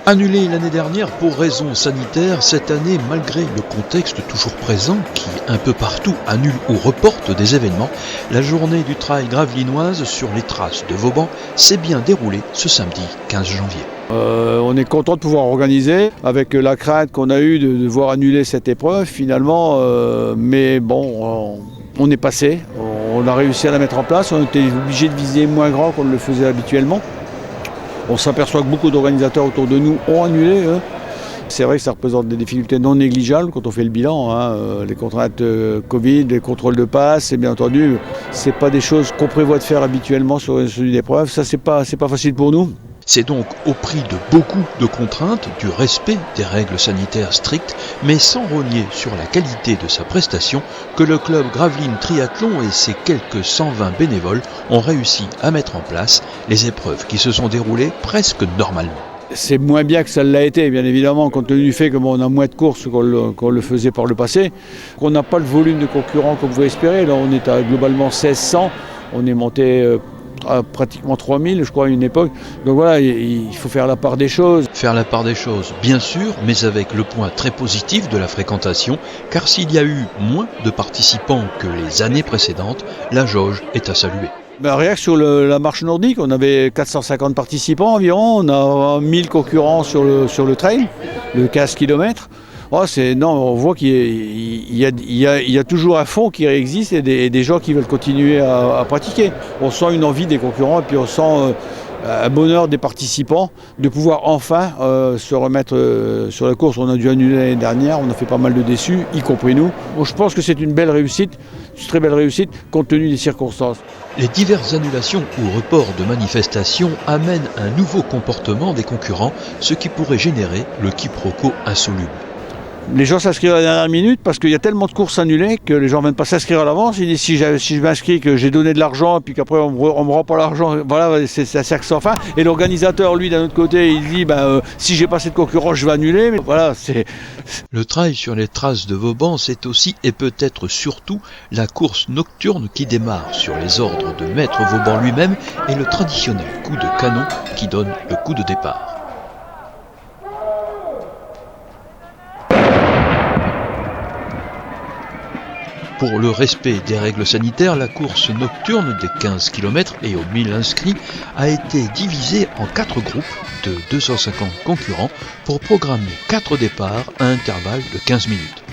Annulé l'année dernière pour raisons sanitaires, cette année, malgré le contexte toujours présent qui, un peu partout, annule ou reporte des événements, la journée du trail gravelinoise sur les traces de Vauban s'est bien déroulée ce samedi 15 janvier. On est content de pouvoir organiser avec la crainte qu'on a eue de devoir annuler cette épreuve finalement, mais bon, on est passé, on a réussi à la mettre en place, on était obligé de viser moins grand qu'on ne le faisait habituellement. On s'aperçoit que beaucoup d'organisateurs autour de nous ont annulé. C'est vrai que ça représente des difficultés non négligeables quand on fait le bilan. Les contraintes Covid, les contrôles de passe, et bien entendu, ce n'est pas des choses qu'on prévoit de faire habituellement sur une épreuve. Ça, c'est pas facile pour nous. C'est donc au prix de beaucoup de contraintes, du respect des règles sanitaires strictes, mais sans rogner sur la qualité de sa prestation, que le club Gravelines Triathlon et ses quelques 120 bénévoles ont réussi à mettre en place les épreuves qui se sont déroulées presque normalement. C'est moins bien que ça l'a été, bien évidemment, compte tenu du fait qu'on a moins de courses qu'on le faisait par le passé, qu'on n'a pas le volume de concurrents qu'on pouvait espérer. Là, on est à globalement 1600, on est monté à pratiquement 3000 je crois à une époque, donc voilà, il faut faire la part des choses. Faire la part des choses, bien sûr, mais avec le point très positif de la fréquentation, car s'il y a eu moins de participants que les années précédentes, la jauge est à saluer. Rien que sur la marche nordique, on avait 450 participants environ, on a 1000 concurrents sur le trail, le 15 km. On voit qu'il y a toujours un fond qui existe et des gens qui veulent continuer à pratiquer. On sent une envie des concurrents et puis on sent un bonheur des participants de pouvoir enfin se remettre sur la course. On a dû annuler l'année dernière, on a fait pas mal de déçus, y compris nous. Je pense que c'est une belle réussite, une très belle réussite compte tenu des circonstances. Les diverses annulations ou reports de manifestations amènent un nouveau comportement des concurrents, ce qui pourrait générer le quiproquo insoluble. Les gens s'inscrivent à la dernière minute parce qu'il y a tellement de courses annulées que les gens ne viennent pas s'inscrire à l'avance. Ils disent si je m'inscris, que j'ai donné de l'argent, puis qu'après on me rend pas l'argent, voilà, c'est un cercle sans fin. Et l'organisateur, lui, d'un autre côté, il dit si j'ai pas assez de concurrence, je vais annuler. Mais voilà, c'est... Le trail sur les traces de Vauban, c'est aussi et peut-être surtout la course nocturne qui démarre sur les ordres de Maître Vauban lui-même et le traditionnel coup de canon qui donne le coup de départ. Pour le respect des règles sanitaires, la course nocturne des 15 km et aux 1000 inscrits a été divisée en 4 groupes de 250 concurrents pour programmer 4 départs à intervalles de 15 minutes.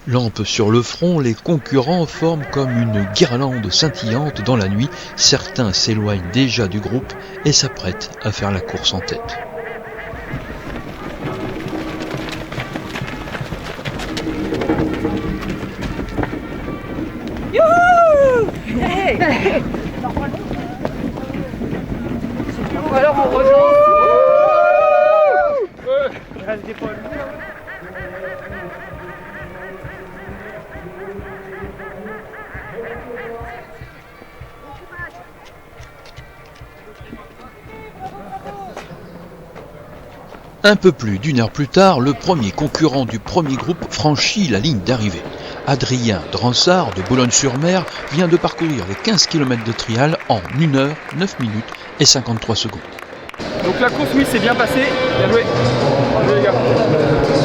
Lampes sur le front, les concurrents forment comme une guirlande scintillante dans la nuit. Certains s'éloignent déjà du groupe et s'apprêtent à faire la course en tête. Hey. Alors on rejoint. Il reste des poils. Un peu plus d'une heure plus tard, le premier concurrent du premier groupe franchit la ligne d'arrivée. Adrien Dransart de Boulogne-sur-Mer vient de parcourir les 15 km de trial en 1 heure, 9 minutes et 53 secondes. Donc la course, oui, s'est bien passée. Bien joué. Bien joué les gars.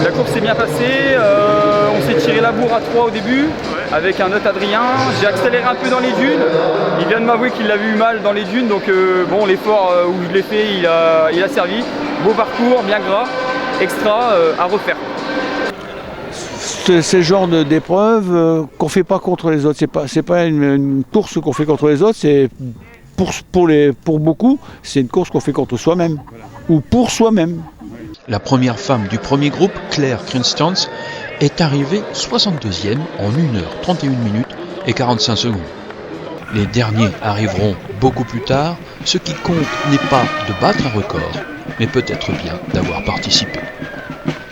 La course s'est bien passée. On s'est tiré la bourre à 3 au début avec un autre Adrien. J'ai accéléré un peu dans les dunes. Il vient de m'avouer qu'il l'avait eu mal dans les dunes. Donc bon, l'effort où je l'ai fait, il a servi. Beau parcours, bien gras, extra à refaire. C'est le genre d'épreuve qu'on ne fait pas contre les autres. C'est pas une course qu'on fait contre les autres, c'est pour beaucoup, c'est une course qu'on fait contre soi-même, ou pour soi-même. La première femme du premier groupe, Claire Krinstans, est arrivée 62e en 1 heure 31 minutes et 45 secondes. Les derniers arriveront beaucoup plus tard. Ce qui compte n'est pas de battre un record, mais peut-être bien d'avoir participé.